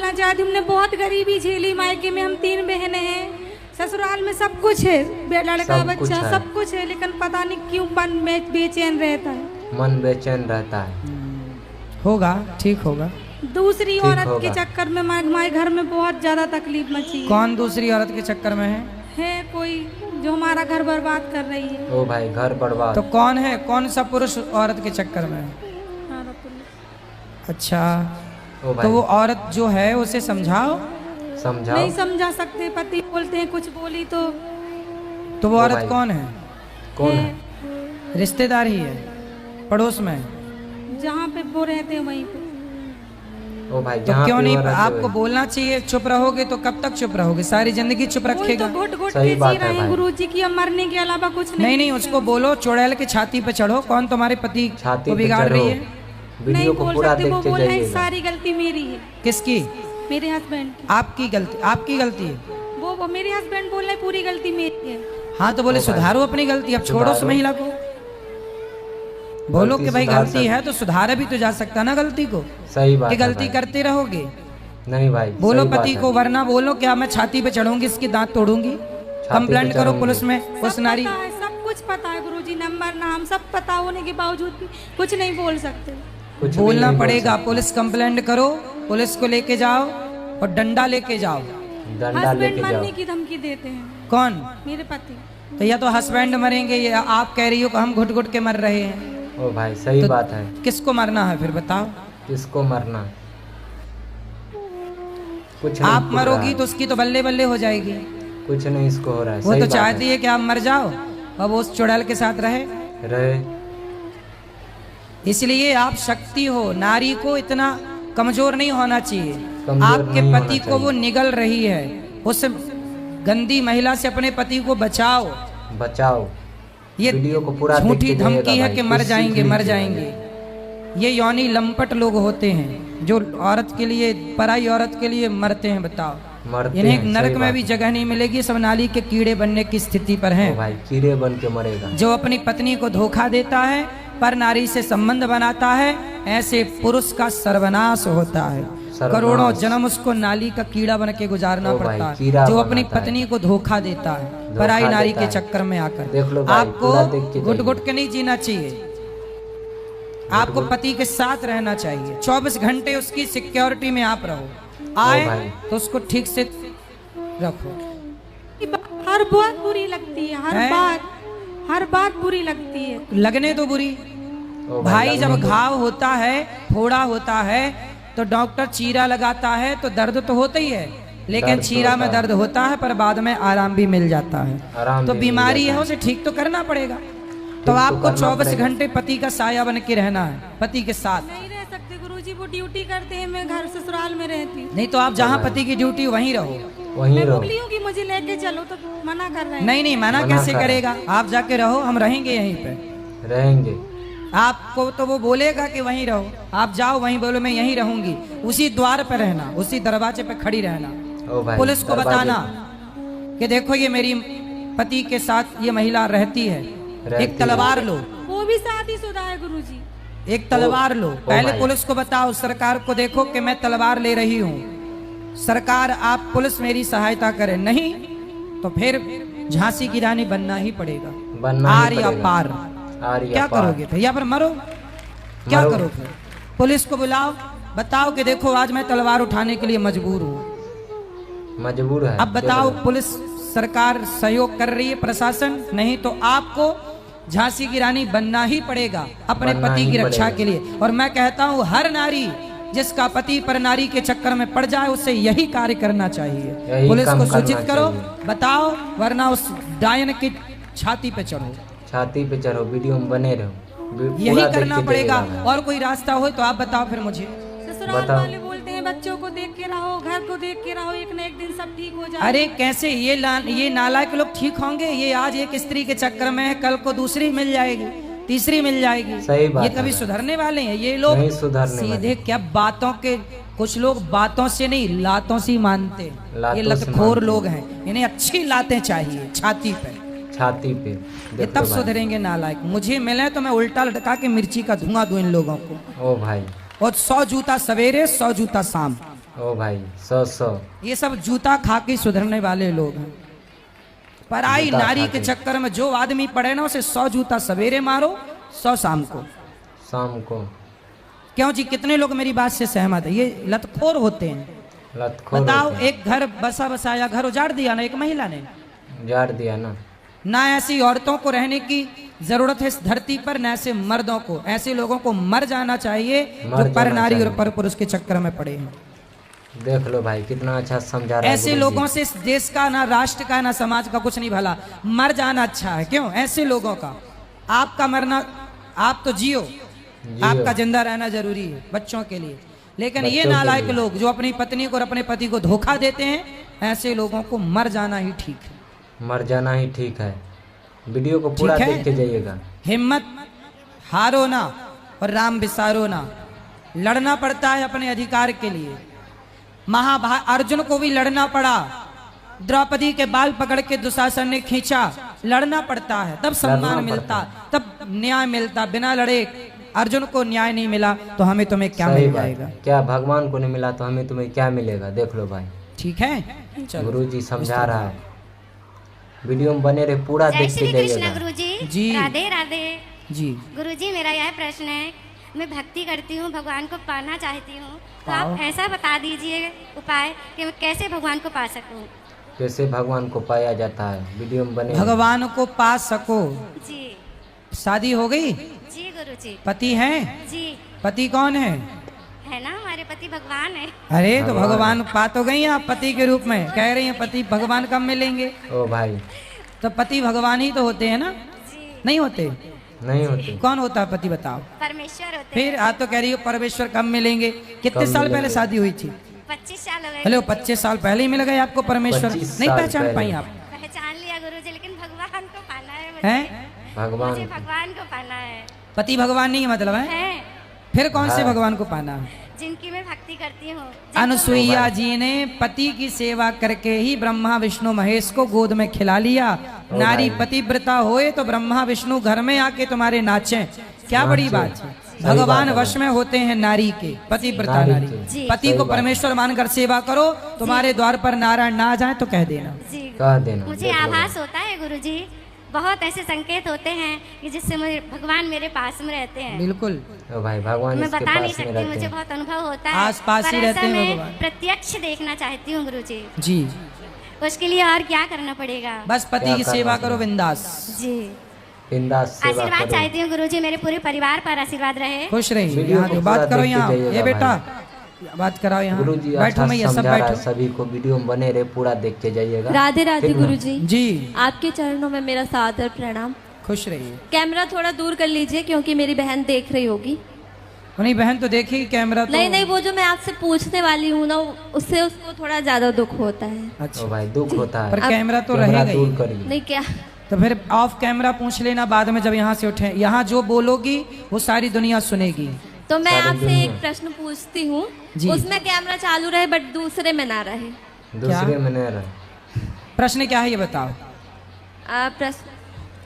बोलना चाहती हूँ, हमने बहुत गरीबी झेली, मायके में हम 3 बहनें हैं, ससुराल में सब कुछ है, लड़का बच्चा सब कुछ है, लेकिन पता नहीं क्यों मन में बेचैन रहता है। मन बेचैन रहता है। होगा, ठीक होगा। दूसरी औरत के चक्कर में हमारे घर में बहुत ज्यादा तकलीफ मची है। कौन दूसरी औरत के चक्कर में है कोई जो हमारा घर बर्बाद कर रही है। ओ भाई घर बर्बाद। तो कौन है, कौन सा पुरुष औरत के चक्कर में है? अच्छा, तो वो औरत जो है उसे समझाओ। समझाओ। नहीं समझा सकते, पति बोलते हैं कुछ बोली तो वो औरत कौन है? कौन है? रिश्तेदार ही है, पड़ोस में? जहाँ पे वो रहते हैं वहीं पे। ओ भाई तो क्यों नहीं, आपको बोलना चाहिए। चुप रहोगे तो कब तक चुप रहोगे? सारी जिंदगी चुप रखेगा। तो घुट घुट के जी रहे हैं गुरुजी की, अब मरने के अलावा कुछ नहीं। नहीं, उसको बोलो चुड़ैल के छाती पे चढ़ो। कौन तुम्हारे पति को बिगाड़ रही है? नहीं बोल सकते, वो बोल रहे हैं सारी गलती मेरी है। किसकी? मेरे हस्बैंड की। आपकी गलती? आपकी गलती है? वो मेरे हस्बैंड बोल रहे पूरी गलती मेरी है। हाँ तो बोले सुधारो अपनी गलती, अब छोड़ो उस महिला को। बोलो कि भाई गलती है तो सुधारा भी तो जा सकता ना गलती को। सही बात कि गलती करते रहोगे? नहीं भाई, बोलो पति को, वरना बोलो क्या मैं छाती पे चढ़ूंगी, इसकी दांत तोड़ूंगी। कंप्लेंट करो पुलिस में। उस नारी सब कुछ पता है गुरुजी, नंबर नाम सब पता होने के बावजूद भी कुछ नहीं बोल सकते। बोलना पड़ेगा। पुलिस कंप्लेंट करो, पुलिस को लेके जाओ और डंडा लेके जाओ। हस्बैंड मरने की धमकी देते हैं। कौन? मेरे पति। तो या तो हस्बैंड मरेंगे या आप कह रही हो कि हम घुट घुट के मर रहे हैं। ओ भाई सही तो बात है। किसको मरना है फिर बताओ? किसको मरना? कुछ आप मरोगी तो उसकी तो बल्ले बल्ले हो जाएगी। कुछ नहीं इसको हो रहा है। वो तो चाहती है कि आप मर जाओ, अब उस चुड़ैल के साथ रहे। इसलिए आप शक्ति हो, नारी को इतना कमजोर नहीं होना चाहिए। आपके पति को वो निगल रही है, उस गंदी महिला से अपने पति को बचाओ। बचाओ। ये झूठी धमकी है कि मर जाएंगे मर जाएंगे। ये यौनी लंपट लोग होते हैं जो औरत के लिए, पराई औरत के लिए मरते हैं। बताओ, इन्हें नरक में भी जगह नहीं मिलेगी। सब नाली के कीड़े बनने की स्थिति पर हैं। भाई कीड़े बन के मरेगा। जो अपनी पत्नी को धोखा देता है, पर नारी से संबंध बनाता है, ऐसे पुरुष का सर्वनाश होता है। करोड़ों जन्म उसको नाली का कीड़ा बन के गुजारना पड़ता है, जो अपनी पत्नी को धोखा देता है पराई नारी के चक्कर में आकर। आपको घुट घुट के नहीं जीना चाहिए, आपको पति के साथ रहना चाहिए। 24 घंटे उसकी सिक्योरिटी में आप रहो। आए तो उसको ठीक से रखो। हर बात बुरी लगती है, हर बात बुरी लगती है। लगने तो बुरी भाई, जब घाव होता है, फोड़ा होता है, तो डॉक्टर चीरा लगाता है तो दर्द तो होता ही है, लेकिन चीरा में दर्द होता है पर बाद में आराम भी मिल जाता है। तो बीमारी है, उसे ठीक तो करना पड़ेगा। तो आपको 24 घंटे पति का साया बन के रहना है, पति के साथ नहीं रह सकते गुरुजी, वो ड्यूटी करते हैं, मैं घर ससुराल में रहती हूँ। नहीं तो आप जहाँ पति की ड्यूटी वहीं रहो। वहीं रहो। कि मुझे लेके चलो तो मना कर रहे हैं। नहीं, मना कैसे करेगा? आप जाके रहो, हम रहेंगे यहीं पे रहेंगे। आपको तो वो बोलेगा कि वहीं रहो, आप जाओ वहीं, बोलो मैं यहीं रहूंगी। उसी द्वार पे रहना, उसी दरवाजे पे खड़ी रहना। पुलिस को बताना कि देखो ये मेरी पति के साथ ये महिला रहती है। एक तलवार लो, वो भी शादीशुदा है गुरुजी। एक तलवार लो, पहले पुलिस को बताओ, सरकार को देखो कि मैं तलवार ले रही हूँ, सरकार आप पुलिस मेरी सहायता करे। नहीं तो फिर झांसी की रानी बनना ही पड़ेगा। आर या पार, क्या करोगे फिर? या फिर मरो, क्या करो फिर? पुलिस को बुलाओ, बताओ कि देखो आज मैं तलवार उठाने के लिए मजबूर हूँ। मजबूर है। अब बताओ, पुलिस सरकार सहयोग कर रही है, प्रशासन नहीं, तो आपको झांसी की रानी बनना ही पड़ेगा अपने पति की रक्षा के लिए। और मैं कहता हूँ हर नारी जिसका पति पर नारी के चक्कर में पड़ जाए, उसे यही कार्य करना चाहिए। पुलिस को सूचित करो, बताओ, वरना उस डायन की छाती पे चढ़ो। छाती पे चढ़ो, वीडियो में बने रहो। यही करना पड़ेगा। और कोई रास्ता हो तो आप बताओ फिर मुझे। ससुराल वाले बोलते हैं बच्चों को देख के रहो, घर को देख के रहो, एक न एक दिन सब ठीक हो जाए। अरे कैसे ये नालायक लोग ठीक होंगे? ये आज एक स्त्री के चक्कर में है, कल को दूसरी मिल जाएगी, तीसरी मिल जाएगी। सही बात ये कभी सुधरने वाले हैं? ये लोग सीधे क्या बातों के, कुछ लोग बातों से नहीं लातों से मानते। ये लतखोर लोग हैं, इन्हें अच्छी लातें चाहिए छाती पे। ये तब सुधरेंगे नालायक। मुझे मिले तो मैं उल्टा लटका के मिर्ची का धुआं दूं इन लोगों को। ओ भाई, और 100 जूता सवेरे 100 जूता शाम। ओ भाई 100 ये सब जूता खा के सुधरने वाले लोग हैं। पराई जूता नारी खा के के। चक्कर में जो आदमी पड़े ना, उसे 100 जूता सवेरे मारो, 100 शाम को। शाम को। क्यों जी, कितने लोग मेरी बात से सहमत है? ये लतखोर होते हैं। लतखोर बताओ, होते हैं। एक घर बसा बसाया घर उजाड़ दिया ना एक महिला ने। उजाड़ दिया ना ऐसी औरतों को रहने की जरूरत है इस धरती पर, न ऐसे मर्दों को। ऐसे लोगों को मर जाना चाहिए मर जो पर जाना नारी और चाहिए। पर पुरुष के चक्कर में पड़े हैं। देख लो भाई कितना अच्छा समझा रहा है ऐसे गुरुजी। लोगों से इस देश का, ना राष्ट्र का, ना समाज का कुछ नहीं भला। मर जाना अच्छा है। क्यों? ऐसे लोगों का। आपका मरना, आप तो जियो, आपका जिंदा रहना जरूरी है बच्चों के लिए। लेकिन ये बच्चों के नालायक लिए। लोग जो अपनी पत्नी को और अपने पति को धोखा देते हैं, ऐसे लोगों को मर जाना ही ठीक है। मर जाना ही ठीक है। वीडियो को पूरा ठीक है? देख के जाइएगा। हिम्मत हारो ना और राम विसारो ना। लड़ना पड़ता है अपने अधिकार के लिए। अर्जुन को भी लड़ना पड़ा। द्रौपदी के बाल पकड़ के दुशासन ने खींचा। लड़ना पड़ता है, तब सम्मान मिलता, तब न्याय मिलता। बिना लड़े अर्जुन को न्याय नहीं मिला तो हमें तुम्हें क्या सही मिल बात। जाएगा? क्या भगवान को नहीं मिला तो हमें तुम्हें क्या मिलेगा? देख लो भाई, ठीक है, चलो। गुरुजी समझा रहा है। वीडियो में बने रहे, पूरा जय देख श्री के कृष्ण जाइएगा। गुरुजी। जी। राधे राधे। जी, गुरुजी, मेरा यह प्रश्न है, मैं भक्ति करती हूँ, भगवान को पाना चाहती हूँ, तो पाओ। आप ऐसा बता दीजिए उपाय कि मैं कैसे भगवान को पा सकूँ। कैसे भगवान को पाया जाता है, वीडियो में बने रहे। भगवान को पा सको। जी शादी हो गई? जी गुरुजी। पति है? जी पति कौन है? है ना, हमारे पति भगवान है। अरे तो भगवान। भगवान पा तो गई आप पति के रूप में। कह रही हैं पति भगवान कब मिलेंगे? ओ भाई तो पति भगवान ही तो होते हैं ना? जी। नहीं होते? नहीं होते। कौन होता है पति, बताओ? परमेश्वर होते फिर आज तो कह रही हो परमेश्वर कब मिलेंगे। कितने कब साल पहले मिलेंगे? शादी हुई थी? 25 साल हो गए। हेलो, 25 साल पहले ही मिल गए आपको परमेश्वर? 25 नहीं साल पहचान पहले। पाई आप? पहचान लिया गुरुजी, लेकिन भगवान को पाना है मुझे। हैं? भगवान मुझे भगवान को पाना है। पति भगवान नहीं है मतलब है? है फिर कौन से हाँ। भगवान को पाना है? जिनकी मैं भक्ति करती हूँ। जिनको अनुसुईया जी ने पति की सेवा करके ही ब्रह्मा विष्णु महेश को गोद में खिला लिया। ओ नारी भाई। पतिव्रता होए तो ब्रह्मा विष्णु घर में आके तुम्हारे नाचे। क्या बड़ी नाचे। बात है। सही भगवान बात है। वश में होते हैं नारी के, पतिव्रता नारी नारी। के। जी। पति सही को बात है। परमेश्वर मानकर सेवा करो, तुम्हारे द्वार पर नारायण ना आ जाए तो कह देना। जी कह देना। मुझे देख लो आभास होता है गुरुजी, बहुत ऐसे संकेत होते हैं कि जिससे मुझे भगवान मेरे पास में रहते हैं। बिल्कुल। भाई। ओ भाई भगवान मैं इसके बता नहीं पास में सकती, रहते मुझे हैं। बहुत अनुभव होता है। आस-पास ही पर रहते ऐसा हैं मैं भगवान। प्रत्यक्ष देखना चाहती हूँ गुरुजी। जी, उसके लिए और क्या करना पड़ेगा? बस पति क्या की करना सेवा करो पड़ेगा? बिंदास। जी, बिंदास सेवा आशीर्वाद करो। चाहती हूँ गुरुजी, मेरे पूरे परिवार पर आशीर्वाद रहे। खुश रहिए। वीडियो यहाँ को जो पूरा बात करो देख के यहाँ, जाइएगा ये बेटा भाई। बात कराओ यहाँ। गुरुजी बैठो अच्छा मैं, ये सब समझा रहा है बैठो। सभी को। वीडियो में बने रहे, पूरा देख के जाइएगा। राधे राधे ठीक ना? गुरुजी। जी, आपके चरणों में मेरा सादर प्रणाम। खुश रहिए। कैमरा थोड़ा दूर कर लीजिए क्योंकि मेरी बहन देख रही होगी। नहीं बहन तो देखी कैमरा तो। नहीं नहीं, वो जो मैं आपसे पूछने वाली हूँ ना, उससे उसको थोड़ा ज्यादा दुख होता है। ओ अच्छा, भाई दुख होता है। पर कैमरा तो कैमरा रहेगा दूर ही। करिए। नहीं क्या? तो फिर ऑफ कैमरा पूछ लेना बाद में जब यहाँ से उठे। यहाँ जो बोलोगी वो सारी दुनिया सुनेगी। तो मैं सारी आपसे दुनिया। एक प्रश्न पूछती हूँ, जी। उसमें कैमरा चालू रहे बट दूसरे में ना रहे। दूसरे में नहीं रहे। प्रश्न क्या है ये बताओ? प्रश्न,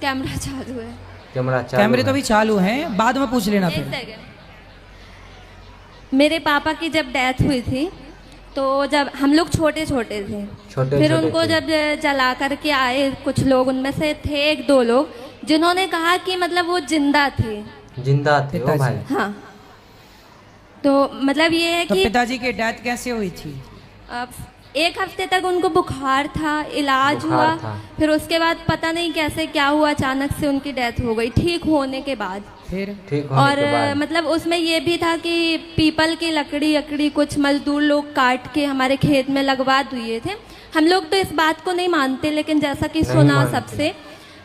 कैमरा चालू है। कैमरा चालू कैमरे तो है। भी चालू हैं, बाद में पूछ लेना एक फिर। सेकंड। मेरे पापा की जब डेथ हुई थी तो जब हम लोग छोटे छोटे थे, छोटे फिर छोटे उनको थे। जब जला करके आए कुछ लोग, उनमें से थे एक दो लोग जिन्होंने कहा कि मतलब वो जिंदा थे। जिंदा थे ओ पिताजी। भाई। हाँ, तो मतलब ये है तो कि पिताजी की डेथ कैसे हुई थी? एक हफ्ते तक उनको बुखार था, इलाज बुखार हुआ, था। फिर उसके बाद पता नहीं कैसे क्या हुआ, अचानक से उनकी डेथ हो गई ठीक होने के बाद। फिर ठीक होने और के बाद मतलब उसमें ये भी था कि पीपल की लकड़ी कुछ मजदूर लोग काट के हमारे खेत में लगवा दिए थे। हम लोग तो इस बात को नहीं मानते, लेकिन जैसा कि नहीं सुना मानते। सबसे,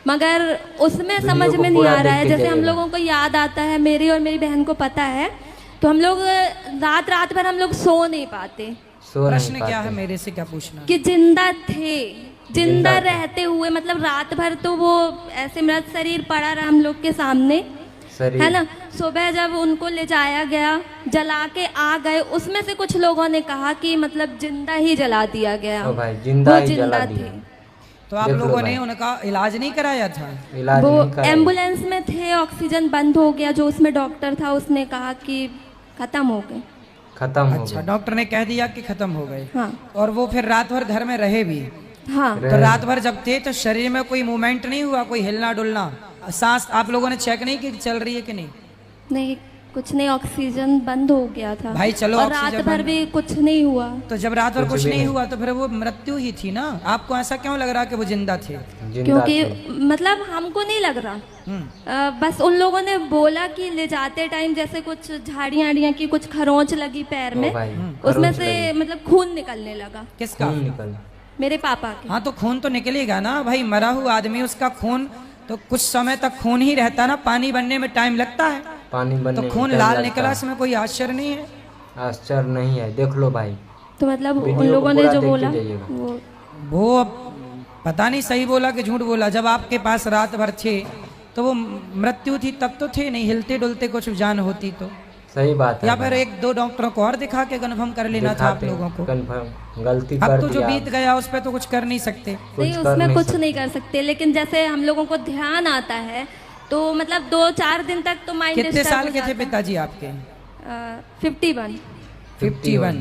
मगर उसमें वीडियो समझ को में नहीं पूरा आ रहा है। देख के जैसे हम जाइएगा। लोगों को याद आता है, मेरी और मेरी बहन को पता है, तो हम लोग रात रात भर हम लोग सो नहीं पाते सो नहीं प्रश्न क्या पाते। है मेरे से, क्या पूछना? कि जिंदा थे, जिंदा जिंदा थे। रहते हुए, मतलब रात भर तो वो ऐसे मृत शरीर पड़ा रहा हम लोग के सामने, शरीर है ना। सुबह जब उनको ले जाया गया, जला के आ गए, उसमें से कुछ लोगों ने कहा कि मतलब जिंदा ही जला दिया गया। ओ भाई जिंदा वो ही जला जिंदा दिया। थे। तो आप देख लो लोगों ने भाई। उनका इलाज नहीं कराया था? इलाज वो नहीं कराया। एम्बुलेंस में थे, ऑक्सीजन बंद हो गया, जो उसमें डॉक्टर था उसने कहा कि खत्म हो गए। खत्म हो अच्छा, गए। डॉक्टर ने कह दिया कि खत्म हो गए। हाँ और वो फिर रात भर घर में रहे भी? हाँ। तो रात भर जब थे तो शरीर में कोई मूवमेंट नहीं हुआ, कोई हिलना डुलना, सांस आप लोगों ने चेक नहीं की कि चल रही है कि नहीं? नहीं, कुछ नहीं, ऑक्सीजन बंद हो गया था भाई चलो, और रात ऑक्सीजन भर बंद- भी कुछ नहीं हुआ। तो जब रात भर कुछ कुछ भी नहीं नहीं। हुआ तो फिर वो मृत्यु ही थी ना? आपको ऐसा क्यों लग रहा कि वो जिंदा थे? जिंदा क्योंकि थे। मतलब हमको नहीं लग रहा, बस उन लोगों ने बोला कि ले जाते टाइम जैसे कुछ झाड़ियाँ की कुछ खरोंच लगी पैर ओ में, भाई, उसमें खरोंच से लगी। मतलब खून निकलने लगा। किसका? खून निकल। मेरे पापा के। हाँ तो खून तो निकलेगा ना भाई, मरा हुआ आदमी, उसका खून तो कुछ समय तक खून ही रहता ना, पानी बनने में टाइम लगता है। पानी बनने तो में खून टाइम लाल लगता निकला, है। इसमें कोई आश्चर्य नहीं है। आश्चर्य नहीं है, देख लो भाई। तो मतलब उन वीडियो लोगों को ने पूरा जो देख के बोला जाइएगा। वो वो अब पता नहीं सही बोला कि झूठ बोला। जब आपके पास रात भर थे तो वो मृत्यु थी तब तो थे नहीं, हिलते डुलते कुछ जान होती तो। सही बात है। या फिर एक दो डॉक्टरों को और दिखा के कन्फर्म कर लेना था आप लोगों को। कंफर्म गलती अब कर तो जो दिया। बीत गया उस पर तो कुछ कर नहीं सकते। नहीं, कुछ कर उसमें नहीं कुछ सकते। नहीं कर सकते, लेकिन जैसे हम लोगों को ध्यान आता है तो मतलब 2-4 दिन तक तो माइंड कितने साल के थे पिताजी आपके? 51। 51।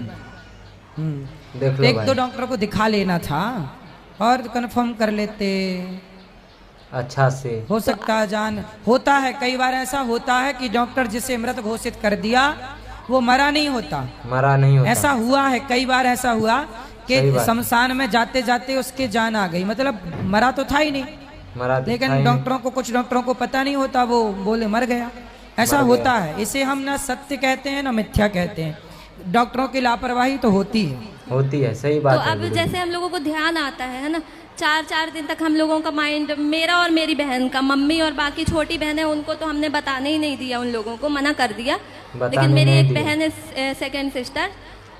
देख तो लो एक भाई। दो डॉक्टर को दिखा लेना था और कंफर्म कर लेते। अच्छा से हो सकता है जान, होता है कई बार ऐसा होता है कि डॉक्टर जिसे मृत घोषित कर दिया वो मरा नहीं होता। मरा नहीं होता। ऐसा हुआ है, कई बार ऐसा हुआ कि सही बात। शमशान में जाते जाते उसके जान आ गई, मतलब मरा तो था ही नहीं, मरा तो था लेकिन ही डॉक्टरों को, कुछ डॉक्टरों को पता नहीं होता, वो बोले मर गया। ऐसा मर होता गया। है, इसे हम ना सत्य कहते हैं ना मिथ्या कहते हैं। डॉक्टरों की लापरवाही तो होती है। होती है। सही तो बात है। अब गुरुजी। जैसे हम लोगों को ध्यान आता है ना, 4-4 दिन तक हम लोगों का माइंड, मेरा और मेरी बहन का, मम्मी और बाकी छोटी बहन है उनको तो हमने बताने ही नहीं दिया, उन लोगों को मना कर दिया। बताने लेकिन मेरी नहीं एक दिया। बहन है सेकंड सिस्टर,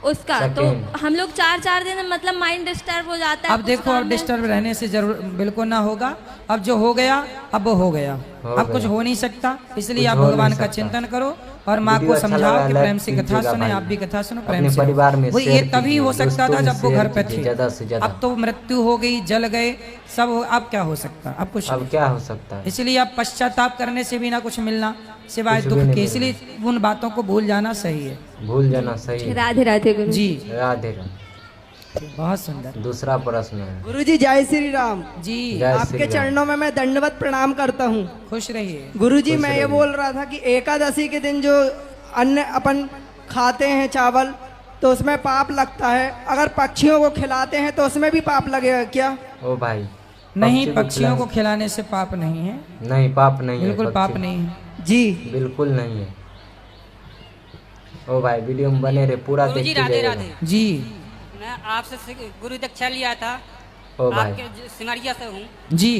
उसका तो Second। हम लोग 4-4 दिन मतलब माइंड डिस्टर्ब हो जाता है। अब कुछ देखो, काम अब में। डिस्टर्ब रहने से जरूर बिल्कुल ना होगा। अब जो हो गया अब वो हो गया, हो अब कुछ गया। हो नहीं सकता। इसलिए कुछ आप हो भगवान नहीं का सकता। चिंतन करो और माँ वीडियो को अच्छा समझाओ लगा, कि लाइक प्रेम से कथा कीजिएगा सुने। भाई। आप भी कथा सुनो प्रेम अपने से। परिवार में वो शेयर ये तभी कीजिए, हो सकता दोस्तों था में जब वो शेयर घर पे कीजिए थे। ज़्यादा से ज़्यादा। अब तो मृत्यु हो गई, जल गए सब, अब क्या हो सकता, अब कुछ अब क्या हो सकता है? इसलिए अब पश्चाताप करने से भी ना कुछ मिलना सिवाय कुछ भी दुख नहीं के, मिलना। इसलिए उन बातों को भूल जाना सही है। भूल जाना सही है। राधे राधे गुरु जी, राधे राधे। बहुत सुंदर। दूसरा प्रश्न है। गुरुजी जय श्री राम। जी, जय श्री आपके राम। चरणों में मैं दंडवत प्रणाम करता हूँ। खुश रहिए। गुरुजी खुश मैं ये रहिए। बोल रहा था कि एकादशी के दिन जो अन्न अपन खाते हैं चावल, तो उसमें पाप लगता है। अगर पक्षियों को खिलाते हैं तो उसमें भी पाप लगेगा क्या? ओ भाई, नहीं, पक्षी पक्षियों को खिलाने से पाप नहीं है, नहीं, पाप नहीं है। बिल्कुल पक्षी- पाप नहीं है। जी बिल्कुल नहीं है। ओ भाई, वीडियो में बने रहे, पूरा गुरुजी देखते राधे जाइएगा। राधे। जी मैं आपसे गुरु दीक्षा लिया था, ओ भाई, आपके सिमरिया से हूँ। जी,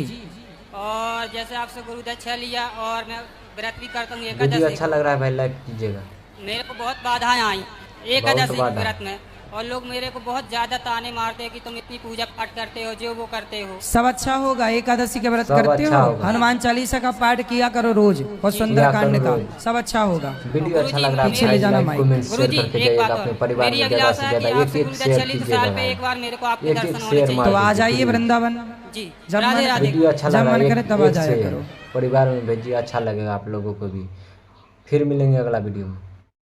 और जैसे आपसे गुरु दीक्षा लिया और मैं व्रत भी करता हूँ वीडियो एकादशी अच्छा लग रहा है भाई, लाइक कीजिएगा। मेरे को बहुत बाधाएं आई एकादशी बाधा। व्रत में, और लोग मेरे को बहुत ज्यादा ताने मारते हैं कि तुम इतनी पूजा पाठ करते हो, जो वो करते हो। सब अच्छा होगा। एकादशी के व्रत सब करते अच्छा हो, होगा। हनुमान चालीसा का पाठ किया करो रोज और सुंदर कांड करो का, रोज। सब अच्छा होगा। वीडियो अच्छा लग रहा है पीछे ले भाई, जाना लाइक माइक। कमेंट शेयर गुरुजी करके एक जाइएगा बात अपने और, परिवार मेरी में ज़्यादा अभिलाषा से है कि ज़्यादा। आपसे एक गुरु एक दीक्षा शेयर ली तो कीजिएगा साल पे भाई। एक बार मेरे को आपके एक दर्शन एक होने शेयर चाहिए। मार तो आ दीजिए, जाइए प्लीज। वृंदावन, जी जब राधे मन- राधे। वीडियो अच्छा जब लगा, मन करे एक तब आ एक जाया शेयर करो। परिवार में भेजिए, अच्छा लगेगा आप लोगों को भी। फिर मिलेंगे अगला वीडियो में।